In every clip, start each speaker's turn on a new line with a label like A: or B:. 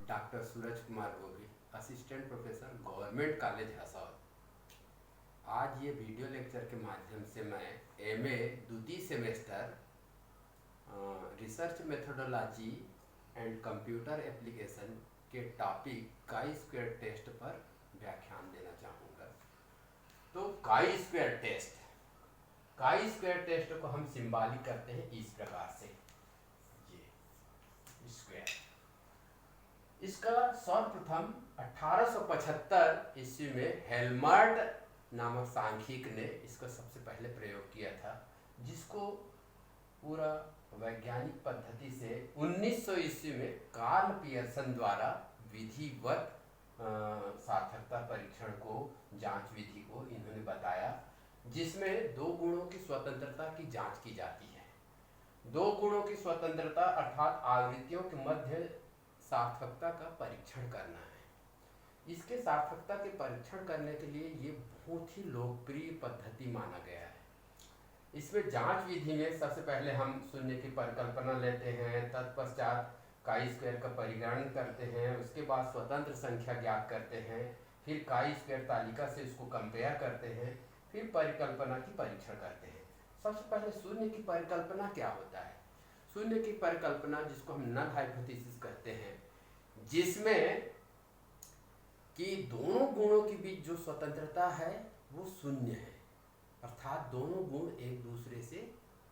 A: Doctor Suraj Kumar गोभी, assistant professor government college Hasaud. आज ये वीडियो लेक्चर के माध्यम से मैं एमए द्वितीय semester research methodology and computer application के टॉपिक काई स्क्वायर टेस्ट पर व्याख्यान देना चाहूँगा। तो काई स्क्वायर टेस्ट को हम सिंबॉलिक करते हैं इस प्रकार से, ये स्क्वायर। इसका सर्वप्रथम 1875 ईस्वी में हेल्मर्ट नामक सांख्यिक ने इसका सबसे पहले प्रयोग किया था, जिसको पूरा वैज्ञानिक पद्धति से 1900 ईस्वी में कार्ल पियर्सन द्वारा विधिवत सार्थकता परीक्षण को, जांच विधि को इन्होंने बताया, जिसमें दो गुणों की स्वतंत्रता की जांच की जाती है। दो गुणों की स्वतंत्रता अर्थात आवृत्तियों के मध्य सार्थकता का परीक्षण करना है। इसके सार्थकता के परीक्षण करने के लिए ये बहुत ही लोकप्रिय पद्धति माना गया है। इसमें जांच विधि में सबसे पहले हम शून्य की परिकल्पना लेते हैं, तत्पश्चात काई स्क्वायर का परिगणन करते हैं, उसके बाद स्वतंत्र संख्या ज्ञात करते हैं, फिर काई स्क्वायर तालिका से इसको कंपेयर करते हैं, फिर परिकल्पना की परीक्षण करते हैं। सबसे पहले शून्य की परिकल्पना क्या होता है? शून्य की परिकल्पना, जिसको हम नल हाइपोथेसिस कहते हैं, जिसमें कि दोनों गुणों के बीच जो स्वतंत्रता है वो शून्य है, अर्थात दोनों गुण एक दूसरे से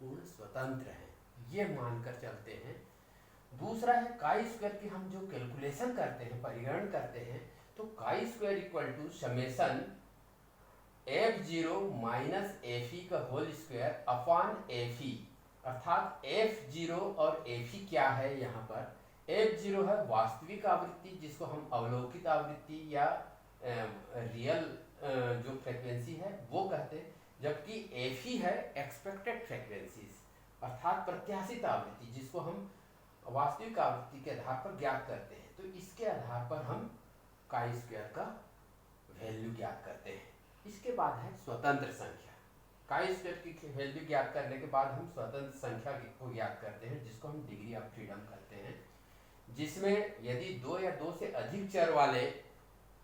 A: पूर्ण स्वतंत्र हैं, ये मानकर चलते हैं। दूसरा है काई स्क्वायर की हम जो कैलकुलेशन करते हैं, परिगणन करते हैं, तो chi square equal to summation f0 minus F का होल स्क्वायर अपॉन एफ, अर्थात f0 और f क्या है? यहाँ पर f0 है वास्तविक आवृत्ति, जिसको हम अवलोकित आवृत्ति या रियल जो फ्रीक्वेंसी है वो कहते हैं, जबकि f है एक्सपेक्टेड फ्रीक्वेंसीज, अर्थात प्रत्याशित आवृत्ति, जिसको हम वास्तविक आवृत्ति के आधार पर ज्ञात करते हैं। तो इसके आधार पर हम काई स्क्वायर का वैल्यू ज्ञात करते हैं। इसके बाद है स्वतंत्र संख्या। काई स्क्वायर की वैल्यू ज्ञात करने के बाद हम स्वतंत्र संख्या को ज्ञात करते हैं, जिसको हम डिग्री ऑफ फ्रीडम कहते हैं, जिसमें यदि दो या दो से अधिक चर वाले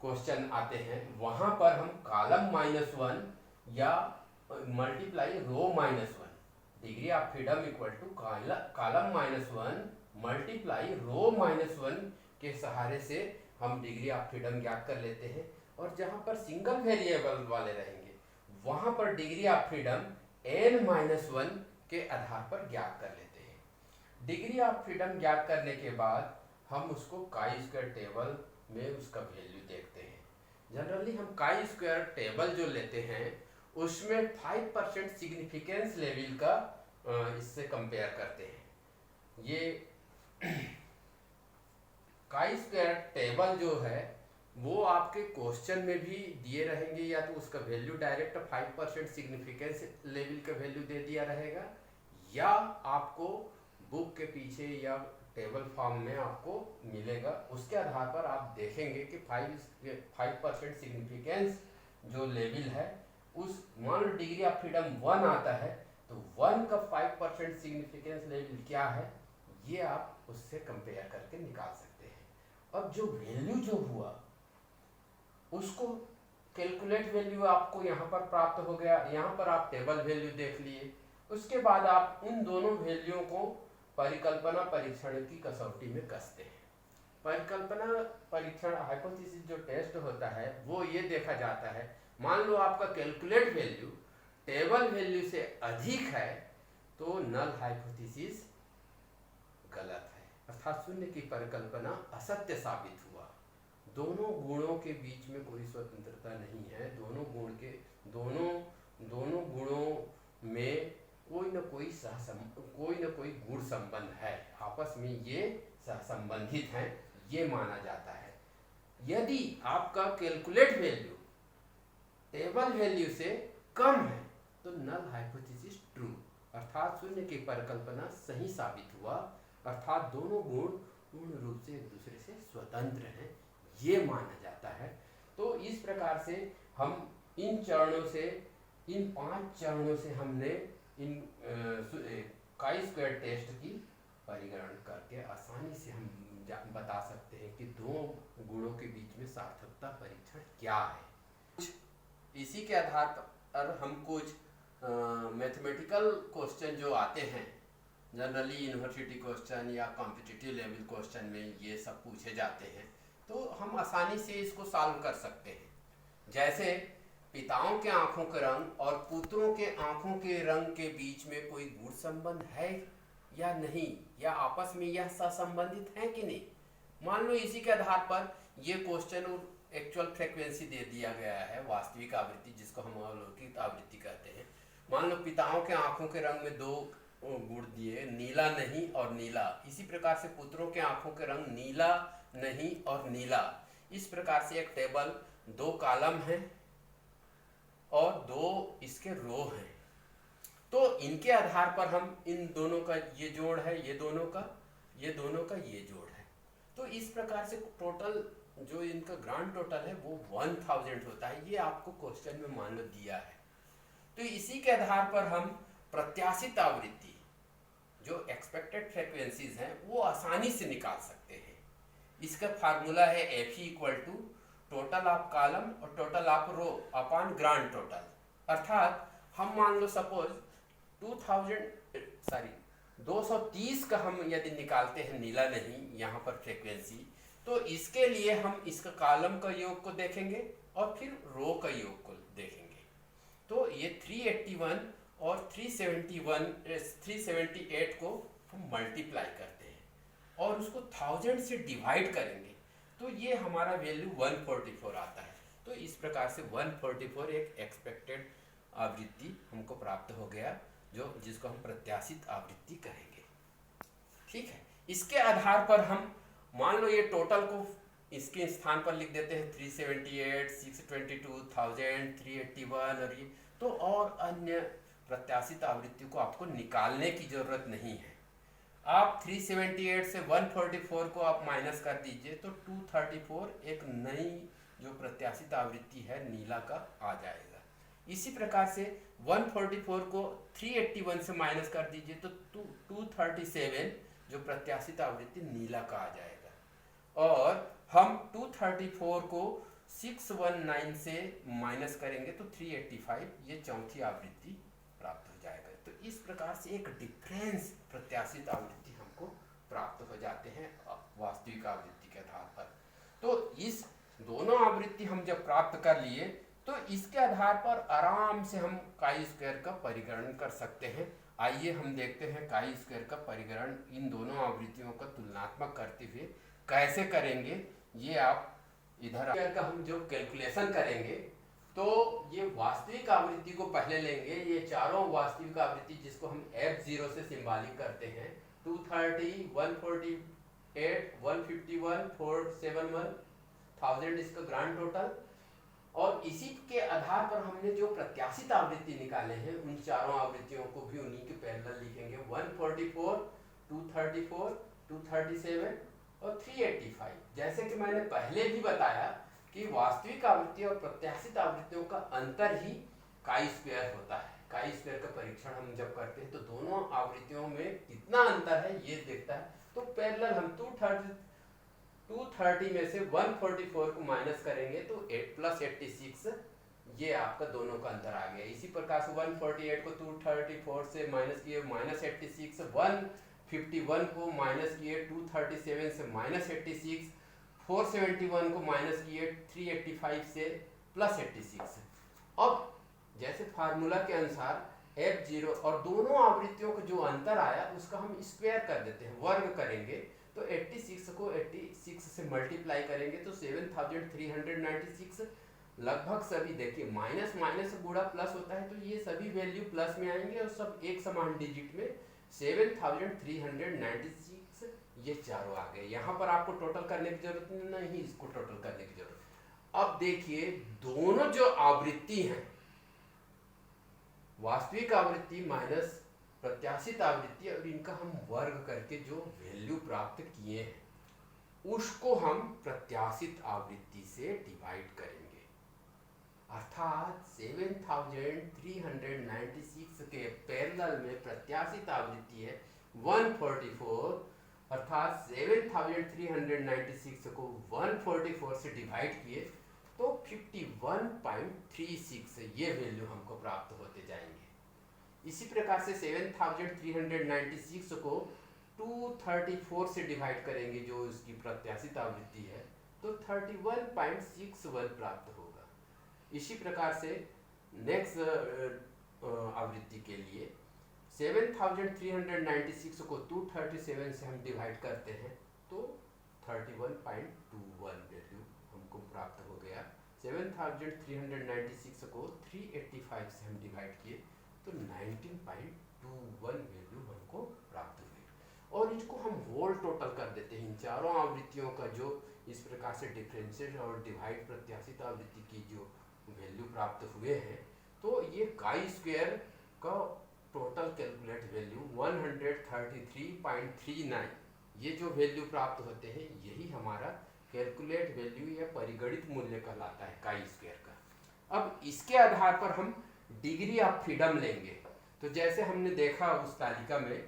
A: क्वेश्चन आते हैं, वहां पर हम कॉलम -1 या multiply row -1, degree of freedom equal to column -1 multiply row -1 के सहारे से हम डिग्री ऑफ फ्रीडम ज्ञात कर लेते हैं। और जहां पर सिंगल वेरिएबल वाले रहेंगे, वहां पर डिग्री ऑफ फ्रीडम n-1 के आधार पर ज्ञात कर लेते हैं। डिग्री ऑफ फ्रीडम ज्ञात करने के बाद हम उसको काई स्क्वायर टेबल में उसका वैल्यू देखते हैं। जनरली हम काई स्क्वायर टेबल जो लेते हैं उसमें 5% सिग्निफिकेंस लेवल का इससे कंपेयर करते हैं। ये काई स्क्वायर टेबल जो है वो आपके क्वेश्चन में भी दिए रहेंगे, या तो उसका वैल्यू डायरेक्ट 5% सिग्निफिकेंस लेवल का वैल्यू दे दिया रहेगा, या आपको बुक के पीछे या टेबल फॉर्म में आपको मिलेगा। उसके आधार पर आप देखेंगे कि 5% सिग्निफिकेंस जो लेवल है, उस मान लो डिग्री ऑफ फ्रीडम 1 आता है, तो 1 का 5% सिग्निफिकेंस लेवल क्या है, ये आप उससे कंपेयर करके निकाल सकते हैं। अब जो वैल्यू जो हुआ उसको कैलकुलेट वैल्यू आपको यहाँ पर प्राप्त हो गया, यहाँ पर आप टेबल वैल्यू देख लिए। उसके बाद आप उन दोनों वैल्यूओं को परिकल्पना परीक्षण की कसौटी में कसते हैं। परिकल्पना परीक्षण हाइपोथेसिस जो टेस्ट होता है वो ये देखा जाता है, मान लो आपका कैलकुलेट वैल्यू टेबल वैल्यू से अधिक है तो नल हाइपोथेसिस गलत है, अर्थात शून्य की परिकल्पना असत्य साबित हुआ। दोनों गुणों के बीच में कोई स्वतंत्रता नहीं है, दोनों गुणों में कोई न कोई गुण संबंध है, आपस में ये सहसंबंधित हैं, ये माना जाता है। यदि आपका कैलकुलेट वैल्यू टेबल वैल्यू से कम है तो नल हाइपोथेसिस ट्रू, अर्थात शून्य की परिकल्पना सही साबित हुआ, अर्थात दोनों गुण पूर्ण रूप से एक दूसरे से स्वतंत्र हैं, ये माना जाता है। तो इस प्रकार से हम इन 5 चरणों से हमने इन काई स्क्वायर टेस्ट की परिगणन करके आसानी से हम बता सकते हैं कि दो गुणों के बीच में सार्थकता परीक्षण क्या है। इसी के आधार पर हम कुछ मैथमेटिकल क्वेश्चन जो आते हैं, जनरली यूनिवर्सिटी क्वेश्चन या कॉम्पिटिटिव लेवल क्वेश्चन में ये सब पूछे जाते हैं, तो हम आसानी से इसको सॉल्व कर सकते हैं। जैसे पिताओं के आंखों के रंग और पुत्रों के आंखों के रंग के बीच में कोई गुण संबंध है या नहीं, या आपस में यह सहसंबंधित है कि नहीं। मान लो इसी के आधार पर ये क्वेश्चन और एक्चुअल फ्रीक्वेंसी दे दिया गया है, वास्तविक आवृत्ति जिसको हम अलौकिक आवृत्ति कहते हैं। मान लो पिताओं के आंखों के रंग में दो गुण दिए, नीला नहीं और नीला। इसी प्रकार से पुत्रों के आंखों के रंग नीला नहीं और नीला। इस प्रकार से एक टेबल, दो कॉलम है और दो इसके रो हैं। तो इनके आधार पर हम इन दोनों का ये जोड़ है, ये दोनों का ये जोड़ है। तो इस प्रकार से टोटल जो इनका ग्रांड टोटल है वो 1000 होता है। ये आपको क्वेश्चन में मान लो दिया है। तो इसी के आधार पर हम प्रत्याशित आवृत्ति जो एक्सपेक्टेड फ्रीक्वेंसीज हैं वो आसानी से निकाल सकते हैं। इसका फार्मूला है FE = टोटल ऑफ कॉलम और total of rho upon grand total. अर्थात हम मान लो सपोज 230 का हम यदि निकालते हैं नीला नहीं यहाँ पर फ्रीक्वेंसी, तो इसके लिए हम इसका कॉलम का योग को देखेंगे और फिर रो का योग को देखेंगे। तो ये 381 और 378 को हम मल्टीप्लाई करते हैं और उसको 1000 से डिवाइड करेंगे, तो ये हमारा वैल्यू 144 आता है। तो इस प्रकार से 144 एक एक्सपेक्टेड आवृत्ति हमको प्राप्त हो गया, जिसको हम प्रत्याशित आवृत्ति कहेंगे। ठीक है, इसके आधार पर हम मान लो ये टोटल को इसके स्थान पर लिख देते हैं 378, 622, 1000, 381 और ये, तो और अन्य प्रत्याशित आवृत्ति को आपको निकालने की जरूरत नहीं है। आप 378 से 144 को आप माइनस कर दीजिए तो 234 एक नई जो प्रत्याशित आवृत्ति है नीला का आ जाएगा। इसी प्रकार से 144 को 381 से माइनस कर दीजिए तो 237 जो प्रत्याशित आवृत्ति नीला का आ जाएगा। और हम 234 को 619 से माइनस करेंगे तो 385 ये चौथी आवृत्ति प्राप्त हो जाएगा। तो इस प्रकार से एक डिफरेंस प्रत्याशित आवृत्ति हमको प्राप्त हो जाते हैं वास्तविक आवृत्ति के आधार पर। तो इस दोनों आवृत्ति हम जब प्राप्त कर लिए तो इसके आधार पर आराम से हम काई स्क्वायर का परिगणन कर सकते हैं। आइए हम देखते हैं काई स्क्वायर का परिगणन इन दोनों आवृत्तियों का तुलनात्मक करते हुए कैसे करेंगे। ये आप इधर का हम जो कैलकुलेशन करेंगे तो ये वास्तविक आवृत्ति को पहले लेंगे। ये चारों वास्तविक आवृत्ति जिसको हम F0 से सिंबॉलिक करते हैं, 230, 148, 151, 471, 1000 इसका ग्रांड टोटल। और इसी के आधार पर हमने जो प्रत्याशित आवृत्ति निकाले हैं उन चारों आवृत्तियों को भी उन्हीं के पैरेलल लिखेंगे। 144, 234, 237 और 385। जैसे कि मैंने पहले भी बताया कि वास्तविक आवृत्ति और प्रत्याशित आवृत्तियों का अंतर ही काई स्क्वायर होता है। काई स्क्वायर का परीक्षण हम जब करते हैं तो दोनों आवृत्तियों में कितना अंतर है ये देखता है। तो पैरेलल हम 230 में से 144 को माइनस करेंगे तो 8 + 86 ये आपका दोनों का अंतर आ गया। इसी प्रकार से 148 को 234 से माइनस किए -86, 151 को माइनस किए 237 से -86, 471 को माइनस किए 385 से +86। अब जैसे फार्मूला के अनुसार F0 और दोनों आवृत्तियों का जो अंतर आया उसका हम स्क्वायर कर देते हैं, वर्ग करेंगे। तो 86 को 86 से मल्टीप्लाई करेंगे तो 7396। लगभग सभी देखिए माइनस माइनस गुणा प्लस होता है तो ये सभी वैल्यू प्लस में आएंगे और सब एक समान डिजिट में 7396 ये चारों आ गए। यहाँ पर आपको टोटल करने की जरूरत नहीं, इसको टोटल करने की जरूरत। अब देखिए दोनों जो आवृत्ति हैं, वास्तविक आवृत्ति माइनस प्रत्याशित आवृत्ति, और इनका हम वर्ग करके जो वैल्यू प्राप्त किए हैं उसको हम प्रत्याशित आवृत्ति से डिवाइड करेंगे। अर्थात 7396 के पैरेलल में प्रत्याशित आवृत्ति है 144 अर्थात 7396 को 144 से डिवाइड किए तो 51.36 ये वैल्यू हमको प्राप्त होते जाएंगे। इसी प्रकार से 7396 को 234 से डिवाइड करेंगे जो इसकी प्रत्याशित आवृत्ति है तो 31.61 प्राप्त होगा। इसी प्रकार से नेक्स्ट आवृत्ति के लिए 7396 को 237 से हम डिवाइड करते हैं तो 31.21 वैल्यू हमको प्राप्त हो गया। 7396 को 385 से हम डिवाइड किए तो 19.21 वैल्यू हमको प्राप्त हुई। और इसको हम होल टोटल कर देते हैं इन चारों आवृत्तियों का जो इस प्रकार से डिफरेंशिएट और डिवाइड प्रत्याशित आवृत्ति की जो वैल्यू प्राप्त हुए हैं तो ये काई स्क्वायर का टोटल कैलकुलेट वैल्यू 133.39 ये जो वैल्यू प्राप्त होते हैं यही हमारा कैलकुलेट वैल्यू या परिगणित मूल्य कहलाता है काई स्क्वायर का। अब इसके आधार पर हम डिग्री ऑफ फ्रीडम लेंगे। तो जैसे हमने देखा उस तालिका में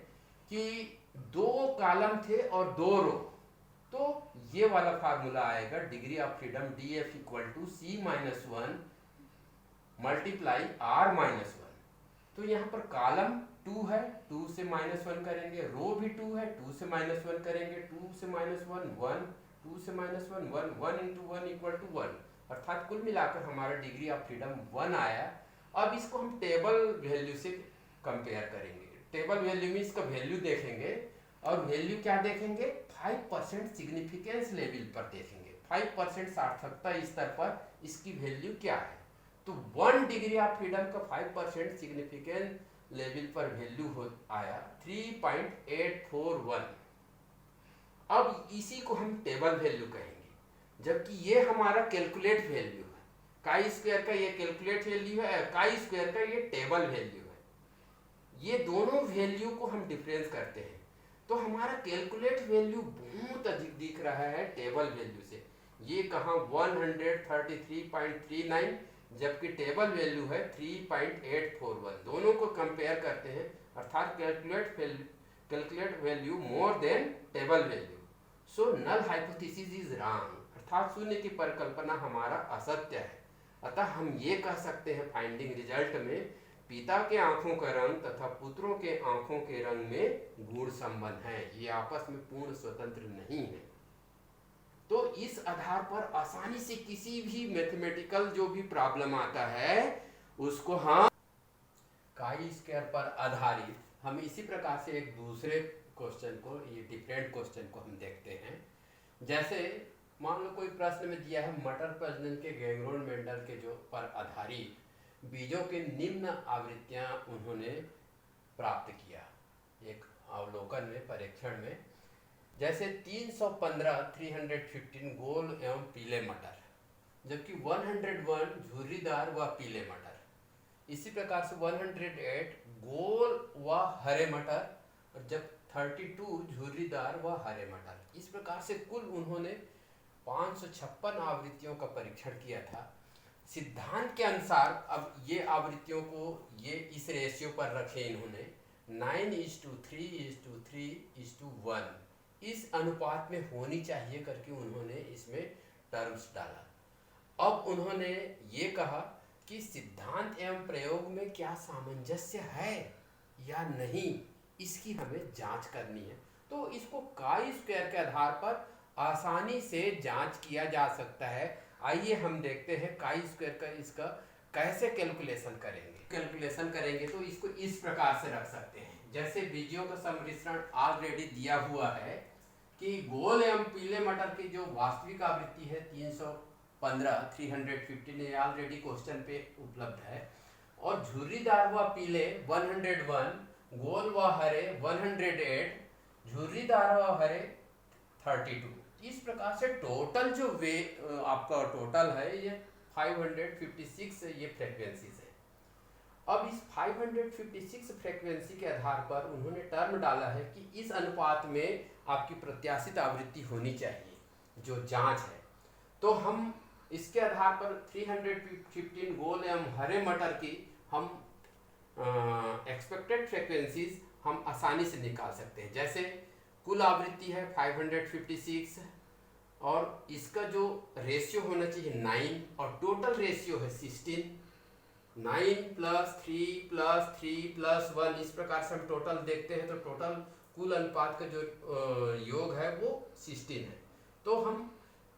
A: कि 2 कॉलम थे और 2 रो, तो ये वाला फार्मूला आएगा degree of freedom DF = C-1 multiply R-1। तो यहाँ पर कॉलम 2 है, 2 से -1 करेंगे, रो भी 2 है, 2 से -1 करेंगे, 2 से -1 1, 2 से -1 1, 1 × 1 = 1, अर्थात कुल मिलाकर हमारा डिग्री ऑफ फ्रीडम 1 आया। अब इसको हम टेबल वैल्यू से कंपेयर करेंगे। टेबल वैल्यू में इसका वैल्यू देखेंगे और वैल्यू क्या देखेंगे 5% सिग्निफिकेंस लेवल पर देखेंगे। 5% सार्थकता स्तर पर इसकी वैल्यू क्या है। तो 1 डिग्री ऑफ फ्रीडम का 5% सिग्निफिकेंस लेवल पर वैल्यू हो आया 3.841। अब इसी को हम टेबल वैल्यू कहेंगे, जबकि ये हमारा कैलकुलेट वैल्यू है। काई स्क्वायर का ये कैलकुलेट वैल्यू है, काई स्क्वायर का ये टेबल वैल्यू है। ये दोनों वैल्यू को हम डिफरेंस करते हैं तो हमारा कैलकुलेट वैल्यू बहुत अधिक दिख रहा है टेबल वैल्यू से। ये कहाँ 133.39 जबकि टेबल वैल्यू है 3.841। दोनों को कंपेयर करते हैं अर्थात calculate value more than table value. So null hypothesis is wrong, अर्थात शून्य की परिकल्पना हमारा असत्य है। अतः हम ये कह सकते हैं फाइंडिंग रिजल्ट में पिता के आंखों का रंग तथा पुत्रों के आंखों के रंग में गुण संबंध है, ये आपस में पूर्ण स्वतंत्र नहीं है। तो इस आधार पर आसानी से किसी भी मैथमेटिकल जो भी प्रॉब्लम आता है उसको हम काई स्क्वायर पर आधारित हम इसी प्रकार से एक दूसरे क्वेश्चन को, ये डिफरेंट क्वेश्चन को हम देखते हैं। जैसे मान लो कोई प्रश्न में दिया है मटर प्रजनन के गैंग्रोन मेंडल के जो पर आधारित बीजों के निम्न आवृत्तियां उन्होंने प्राप्त किया एक अवलोकन में, परीक्षण में। जैसे 315 गोल एवं पीले मटर, जबकि 101 झुर्रीदार व पीले मटर। इसी प्रकार से 108 गोल व हरे मटर और जब 32 झुर्रीदार व हरे मटर। इस प्रकार से कुल उन्होंने 556 आवृत्तियों का परीक्षण किया था। सिद्धांत के अनुसार अब ये आवृत्तियों को ये इस रेशियो पर रखे इन्होंने 9:3:3:1 इस अनुपात में होनी चाहिए करके उन्होंने इसमें टर्म्स डाला। अब उन्होंने ये कहा कि सिद्धांत एवं प्रयोग में क्या सामंजस्य है या नहीं, इसकी हमें जांच करनी है। तो इसको काई स्क्वायर के आधार पर आसानी से जांच किया जा सकता है। आइए हम देखते हैं काई स्क्वायर का इसका कैसे कैलकुलेशन करेंगे तो इसको इस प्रकार से रख सकते हैं। जैसे बीजों का सम्मिश्रण ऑलरेडी दिया हुआ है कि गोल एवं पीले मटर की जो वास्तविक आवृत्ति है 315 ये ऑलरेडी क्वेश्चन पे उपलब्ध है, और झुर्रीदार व पीले 101, गोल व हरे 108, झुर्रीदार व हरे 32। इस प्रकार से टोटल जो आपका टोटल है ये 556 ये फ्रीक्वेंसीज है। अब इस 556 फ्रीक्वेंसी के आधार पर उन्होंने टर्म डाला है कि इस अनुपात में आपकी प्रत्याशित आवृत्ति होनी चाहिए जो जांच है। तो हम इसके आधार पर 315 गोल एवं हरे मटर की हम एक्सपेक्टेड फ्रीक्वेंसीज हम आसानी से निकाल सकते हैं। जैसे कुल आवृत्ति है 556 और इसका जो रेशियो होना चाहिए 9 और टोटल रेशियो है 16। 9 + 3 + 3 + 1 इस प्रकार से हम टोटल देखते हैं तो टोटल कुल अनुपात का जो योग है वो 16 है। तो हम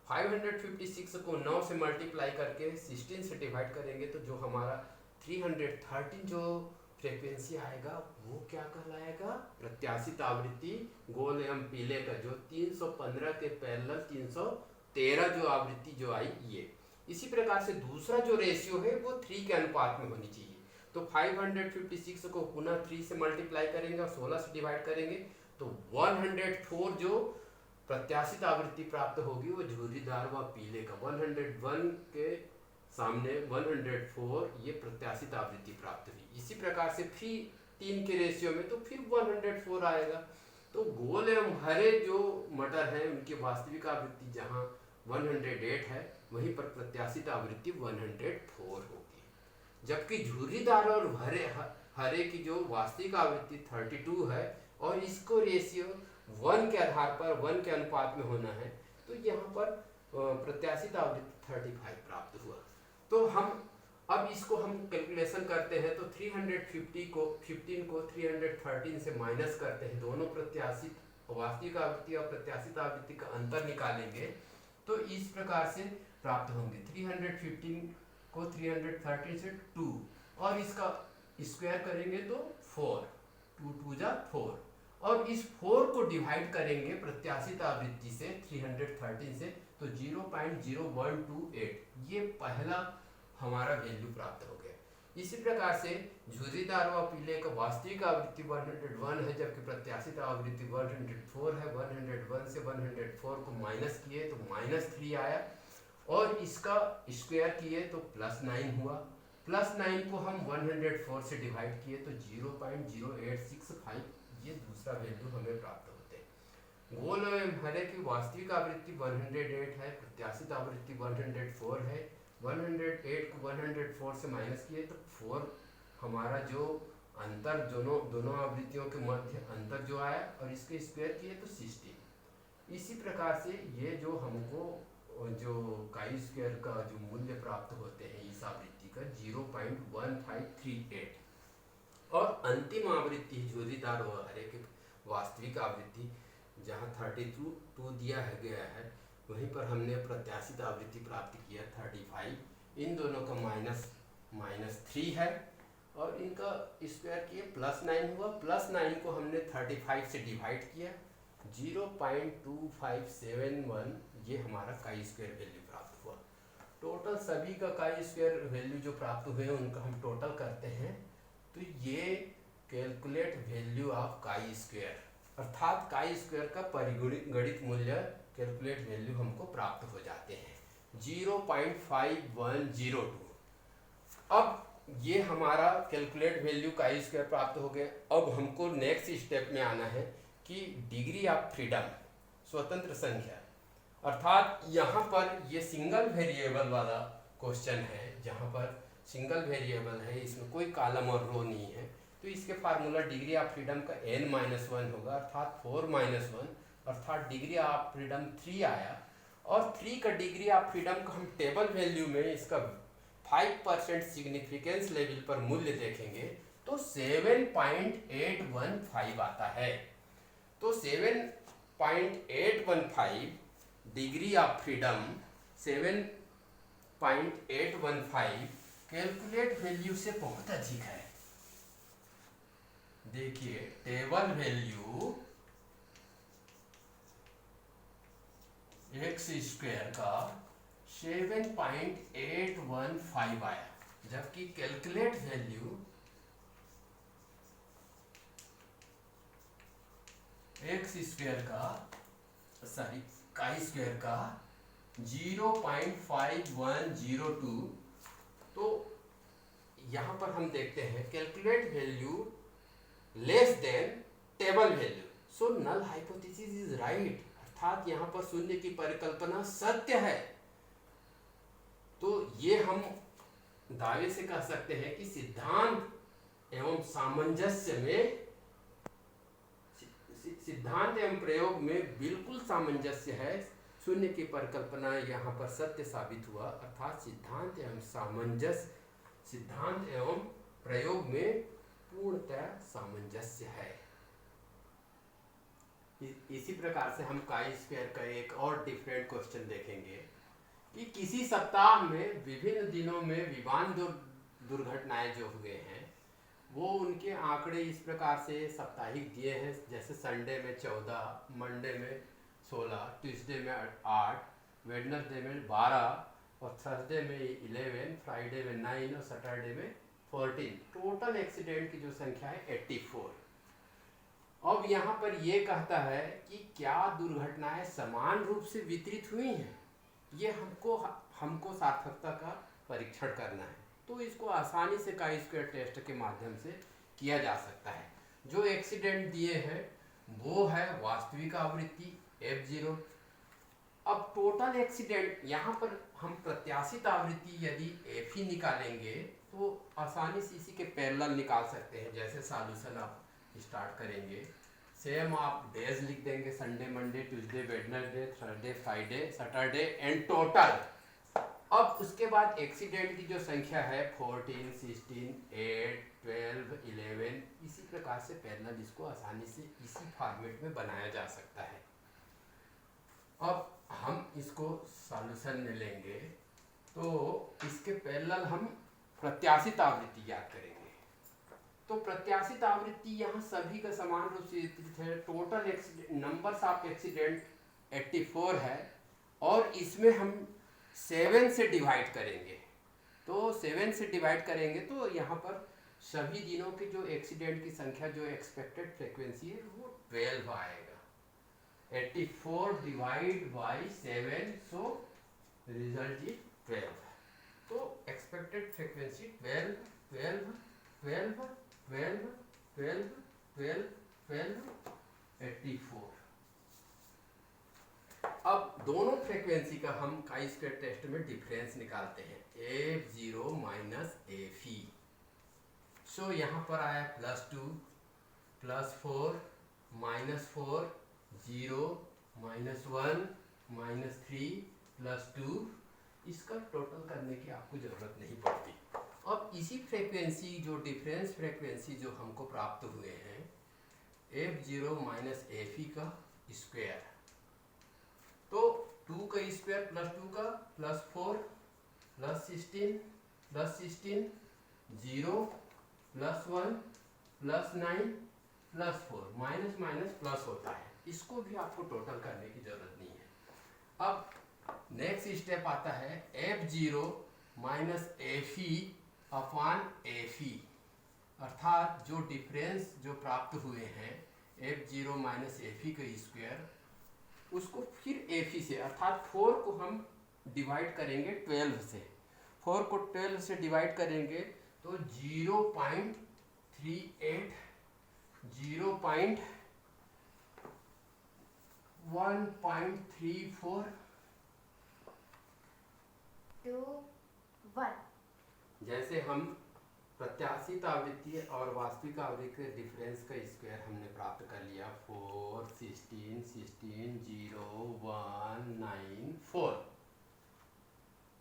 A: 556 को 9 से मल्टीप्लाई करके 16 से डिवाइड करेंगे तो जो हमारा 313 जो फ्रीक्वेंसी आएगा वो क्या कहलाएगा, प्रत्याशित आवृत्ति गोल एवं पीले का जो 315 के पैरेलल 313 जो आवृत्ति जो आई ये। इसी प्रकार से दूसरा जो रेशियो है वो 3 के अनुपात में होनी चाहिए। तो 556 को पुनः 3 से मल्टीप्लाई करेंगे और 16 से डिवाइड करेंगे तो 104 जो प्रत्याशित आवृत्ति प्राप्त होगी वो झुर्रीदार व पीले का 101 के सामने 104 ये प्रत्याशित आवृत्ति प्राप्त हुई। इसी प्रकार से फिर 3 के रेशियो में तो फिर 104 आएगा। तो गोल एवं हरे जो मटर हैं उनकी वास्तविक आवृत्ति जहाँ 108 है वहीं पर प्रत्याशित आवृत्ति 104 होगी, जबकि झुर्रीदार और हरे की जो वास्तविक आवृत्ति 32 है और इसको रेशियो 1 के आधार पर 1 के अनुपात में होना है तो यहाँ पर प्रत्याशित आवृत्ति 35 प्राप्त हुआ। तो हम अब इसको हम कैलकुलेशन करते हैं तो 350 को 15 को 313 से माइनस करते हैं, दोनों प्रत्याशित वास्तविक आवृत्ति और प्रत्याशित आवृत्ति का अंतर निकालेंगे तो इस प्रकार से प्राप्त होंगे। 315 को 313 से 2 और इसका स्क्वायर करेंगे तो 4, 2 2 जा 4 और इस 4 को डिवाइड करेंगे प्रत्याशित आवृत्ति से 313 से तो 0.0128 ये पहला हमारा वैल्यू प्राप्त हो गया। इसी प्रकार से झुर्रीदार व पीले का वास्तविक आवृत्ति 101 है जबकि प्रत्याशित आवृत्ति 104 है। 101 से 104 को माइनस किए तो -3 आया और इसका स्क्वायर किए तो +9 हुआ। +9 को हम 104 से डिवाइड किए तो 0.0865 ये दूसरा वैल्यू हमें प्राप्त होते हैं। गोल एवं हरे की वास्तविक आवृत्ति 108 है, प्रत्याशित आवृत्ति 104 है। 108 को 104 से माइनस किए तो 4 हमारा जो अंतर दोनों आवृत्तियों के मध्य अंतर जो आया और इसके स्क्वायर किए तो 16। इसी प्रकार से ये जो हमको जो काई स्क्वायर का जो मूल्य प्राप्त होते हैं इस आवृत्ति का 0.1538 और अंतिम आवृत्ति झुर्रीदार व हरे की वास्तविक आवृत्ति जहाँ 32 दिया है गया है वहीं पर हमने प्रत्याशित आवृत्ति प्राप्त किया 35। इन दोनों का -3 है और इनका स्क्वायर किए +9 हुआ। +9 को हमने 35 से डिवाइड किया 0.2571 ये हमारा काई स्क्वायर वैल्यू प्राप्त हुआ। टोटल सभी का काई स्क्वायर वैल्यू जो प्राप्त हुए उनका हम टोटल करते हैं तो ये calculate value of chi square अर्थात काई स्क्वायर का परिगणित मूल्य कैलकुलेट वैल्यू हमको प्राप्त हो जाते हैं 0.5102। अब ये हमारा कैलकुलेट वैल्यू काई स्क्वायर प्राप्त हो गया। अब हमको नेक्स्ट स्टेप में आना है कि डिग्री ऑफ फ्रीडम स्वतंत्र संख्या अर्थात यहाँ पर ये सिंगल वेरिएबल वाला क्वेश्चन है जहाँ पर सिंगल वेरिएबल है, इसमें कोई कॉलम और रो नहीं है तो इसके फार्मूला डिग्री ऑफ फ्रीडम का n-1 होगा अर्थात 4-1 अर्थात डिग्री ऑफ फ्रीडम 3 आया और 3 का डिग्री ऑफ फ्रीडम का हम टेबल वैल्यू में इसका 5% सिग्निफिकेंस लेवल पर मूल्य देखेंगे तो 7.815 आता है। तो 7.815 degree of freedom 7.815 calculate value से बहुत अधिक है। देखिए टेबल वैल्यू x स्क्वायर का 7.815 आया जबकि कैलकुलेट वैल्यू x स्क्वायर का काई स्क्वायर का 0.5102। तो यहाँ पर हम देखते हैं calculate value less than table value so null hypothesis is right अर्थात यहाँ पर शून्य की परिकल्पना सत्य है। तो ये हम दावे से कह सकते हैं कि सिद्धांत एवं सामंजस्य में सिद्धांत एवं प्रयोग में बिल्कुल सामंजस्य है। शून्य की परिकल्पना यहाँ पर सत्य साबित हुआ, अर्थात सिद्धांत एवं सामंजस्य, सिद्धांत एवं प्रयोग में पूर्णतः सामंजस्य है। इसी प्रकार से हम काई स्क्वायर का एक और डिफरेंट क्वेश्चन देखेंगे कि किसी सप्ताह में विभिन्न दिनों में विमान दुर्घटनाएं जो हुए हैं वो उनके आंकड़े इस प्रकार से साप्ताहिक दिए हैं, जैसे संडे में 14, मंडे में 16, ट्यूसडे में 8, वेडनेसडे में 12 और थर्सडे में 11, फ्राइडे में 9 और सैटरडे में 14। टोटल एक्सीडेंट की जो संख्या है 84। अब यहाँ पर ये कहता है कि क्या दुर्घटनाएं समान रूप से वितरित हुई हैं, ये हमको सार्थकता का परीक्षण करना है। तो इसको आसानी से काई स्क्वायर टेस्ट के माध्यम से किया जा सकता है। जो एक्सीडेंट दिए हैं वो है वास्तविक आवृत्ति F0। अब टोटल एक्सीडेंट, यहाँ पर हम प्रत्याशित आवृत्ति यदि F ही निकालेंगे तो आसानी से इसी के पैरेलल निकाल सकते हैं। जैसे सॉल्यूशन आप स्टार्ट करेंगे, सेम आप डेज लिख देंगे, Sunday, Monday, Tuesday, Wednesday, Thursday, Friday, Saturday and total. अब उसके बाद एक्सीडेंट की जो संख्या है 14, 16, 8, 12, 11, इसी प्रकार से पैरेलल इसको आसानी से इसी फॉर्मेट में बनाया जा सकता है। अब हम इसको सॉल्यूशन में लेंगे तो इसके पैरेलल हम प्रत्याशित आवृत्ति याद करेंगे। तो प्रत्याशित आवृत्ति यहाँ सभी का समान रूप से वितरित है। टोटल नंबर्स ऑफ एक्सीडेंट 84 है और इसमें हम 7 से डिवाइड करेंगे। तो 7 से डिवाइड करेंगे तो यहाँ पर सभी दिनों के जो एक्सीडेंट की संख्या, जो एक्सपेक्टेड फ्रीक्वेंसी है वो 12 आएगा। 84 divide by 7, so result is 12। तो एक्सपेक्टेड फ्रीक्वेंसी 12, 12, 12, 12, 12, 12, 12, 84। अब दोनों फ्रीक्वेंसी का हम काई स्क्वायर टेस्ट में डिफरेंस निकालते हैं, F0 माइनस FE। सो यहाँ पर आया +2, +4, -4, 0, -1, -3, +2। इसका टोटल करने की आपको ज़रूरत नहीं पड़ती। अब इसी फ्रीक्वेंसी, जो डिफरेंस फ्रीक्वेंसी जो हमको प्राप्त हुए हैं, F0 माइनस FE का स्क्वायर, तो 2 का स्क्वायर +2 का +4 +16 +16 0 +1 +9 +4, माइनस माइनस प्लस होता है। इसको भी आपको टोटल करने की जरूरत नहीं है। अब नेक्स्ट स्टेप आता है F0 minus FE upon FE, अर्थात जो डिफरेंस जो प्राप्त हुए हैं F0 माइनस FE का स्क्वायर, उसको फिर FE से, अर्थात 4 को हम डिवाइड करेंगे 12 से। 4 को 12 से डिवाइड करेंगे तो 0.38, 0.1.34
B: 2 1।
A: जैसे हम प्रत्याशित आवृत्ति और वास्तविक आवृत्ति के डिफरेंस का स्क्वायर हमने प्राप्त कर लिया, 4, 16, 16, 0, 1, 9, 4।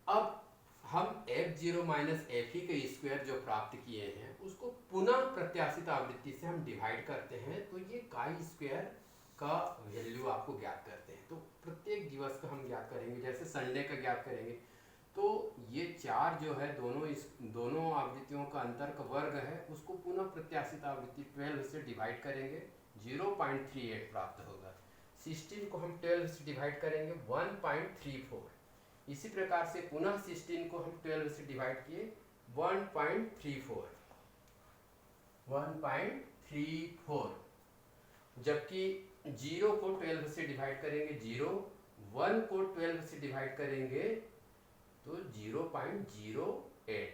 A: अब हम F0 माइनस FE के स्क्वायर जो प्राप्त किए हैं उसको पुनः प्रत्याशित आवृत्ति से हम डिवाइड करते हैं, तो ये काई स्क्वायर का वैल्यू आपको ज्ञात करते हैं। तो प्रत्येक दिवस का हम ज्ञात करेंगे, जैसे संडे का ज्ञात करेंगे तो ये 4 जो है दोनों आवृत्तियों का अंतर का वर्ग है, उसको पुनः प्रत्याशित आवृत्ति 12 से डिवाइड करेंगे, 0.38 प्राप्त होगा। 16 को हम 12 से डिवाइड करेंगे 1.34। इसी प्रकार से पुनः 16 को हम 12 से डिवाइड किए 1.34, 1.34। जबकि 0 को 12 से डिवाइड करेंगे 0, 1 को 12 से डिवाइड करेंगे तो 0.08।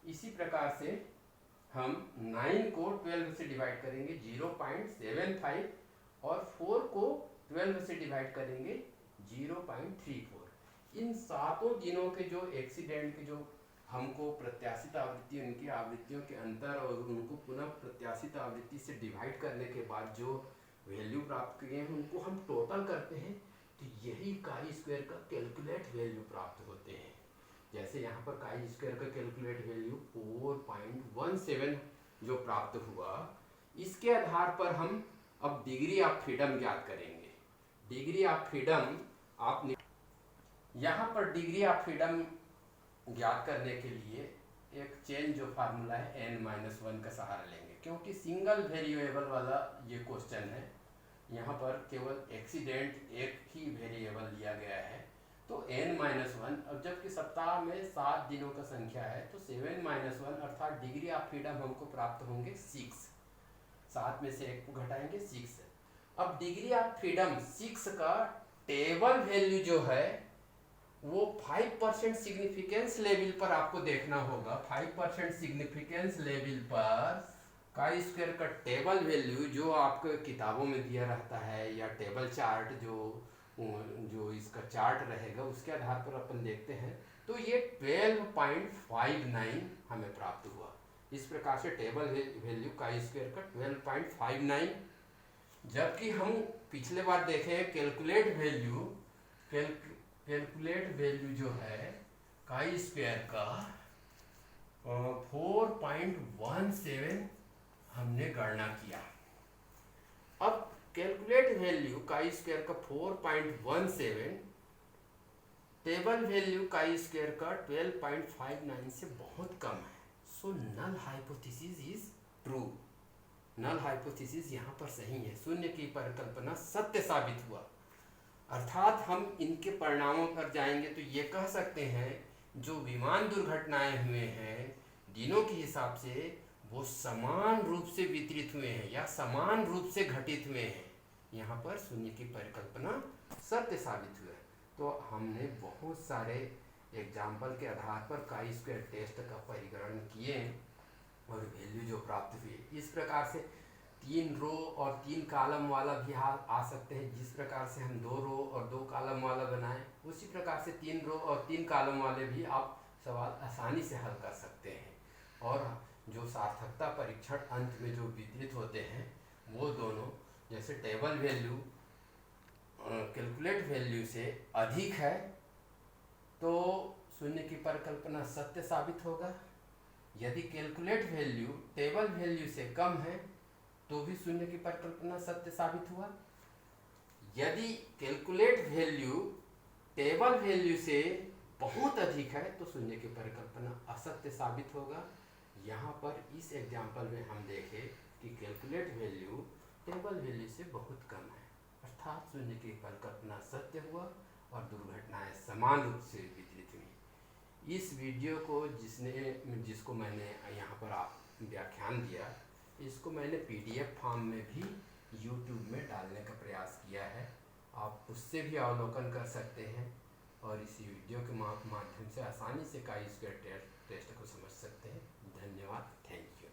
A: इसी प्रकार से हम 9 को 12 से डिवाइड करेंगे 0.75 और 4 को 12 से डिवाइड करेंगे 0.34। इन सातों दिनों के जो एक्सीडेंट के जो हमको प्रत्याशित आवृत्ति, उनकी आवृत्तियों के अंतर और उनको पुनः प्रत्याशित आवृत्ति से डिवाइड करने के बाद जो वैल्यू प्राप्त किए हैं उनको हम टोटल करते हैं तो यही काई स्क्वायर का कैलकुलेट वैल्यू प्राप्त होते हैं। जैसे यहाँ पर काई स्क्वायर का कैलकुलेट वैल्यू 4.17 जो प्राप्त हुआ, इसके आधार पर हम अब डिग्री ऑफ फ्रीडम ज्ञात करेंगे। डिग्री ऑफ फ्रीडम आपने यहाँ पर डिग्री ऑफ फ्रीडम ज्ञात करने के लिए एक चेंज जो फार्मूला है n-1 का सहारा लेंगे, क्योंकि सिंगल वेरिएबल वाला ये क्वेश्चन है। यहाँ पर केवल एक्सीडेंट एक ही वेरिएबल लिया गया है, तो n-1, और जबकि सप्ताह में 7 दिनों का संख्या है तो 7-1 अर्थात डिग्री ऑफ फ्रीडम हमको प्राप्त होंगे 6। 7 में से 1 को घटाएंगे 6। अब डिग्री ऑफ फ्रीडम 6 का टेबल वैल्यू जो है वो 5% सिग्निफिकेंस लेवल पर आपको देखना होगा। 5% सिग्निफिकेंस लेवल पर काई स्क्वायर का टेबल वैल्यू जो आपको किताबों में दिया रहता है या टेबल चार्ट जो इसका चार्ट रहेगा उसके आधार पर अपन देखते हैं तो ये 12.59 हमें प्राप्त हुआ। इस प्रकार से टेबल वैल्यू काई स्क्वायर का 12.59, जबकि हम पिछले बार देखे कैलकुलेट वैल्यू जो है काई स्क्वायर का 4.17 हमने गणना किया। अब कैलकुलेट वैल्यू काई स्क्वायर का 4.17 टेबल वैल्यू काई स्क्वायर का 12.59 से बहुत कम है। So null hypothesis is true. Null hypothesis यहाँ पर सही है, शून्य की परिकल्पना सत्य साबित हुआ। अर्थात हम इनके परिणामों पर जाएंगे तो ये कह सकते हैं जो विमान दुर्घटनाएं हुए हैं दिनों के हिसाब से वो समान रूप से वितरित हुए हैं या समान रूप से घटित हुए हैं। यहाँ पर शून्य की परिकल्पना सत्य साबित हुआ। तो हमने बहुत सारे एग्जाम्पल के आधार पर काई स्क्वायर टेस्ट का परिगणन किए और वैल्यू जो प्राप्त हुई। इस प्रकार से 3 रो और 3 कॉलम वाला भी आ सकते हैं। जिस प्रकार से हम 2 रो और 2 कॉलम वाला बनाएं उसी प्रकार से 3 रो और 3 कॉलम वाले भी आप सवाल आसानी से हल कर सकते हैं। और जो सार्थकता परीक्षण अंत में जो वितरित होते हैं वो दोनों, जैसे टेबल वैल्यू कैलकुलेट वैल्यू से अधिक है तो शून्य की परिकल्पना सत्य साबित होगा। यदि कैलकुलेट वैल्यू टेबल वैल्यू से कम है तो भी शून्य की परिकल्पना सत्य साबित हुआ। यदि कैलकुलेट वैल्यू टेबल वैल्यू से बहुत अधिक है तो शून्य की परिकल्पना असत्य साबित होगा। यहाँ पर इस एग्जाम्पल में हम देखें कि कैलकुलेट वैल्यू टेबल वैल्यू से बहुत कम है, अर्थात शून्य की परिकल्पना सत्य हुआ और दुर्घटनाएं समान रूप से वितरित हुई। इस वीडियो को जिसको मैंने यहाँ पर व्याख्यान दिया, इसको मैंने PDF फॉर्म में भी YouTube में डालने का प्रयास किया है। आप उससे भी अवलोकन कर सकते हैं और इसी वीडियो के माध्यम से आसानी से काई स्क्वायर टेस्ट को समझ सकते हैं। धन्यवाद, थैंक यू।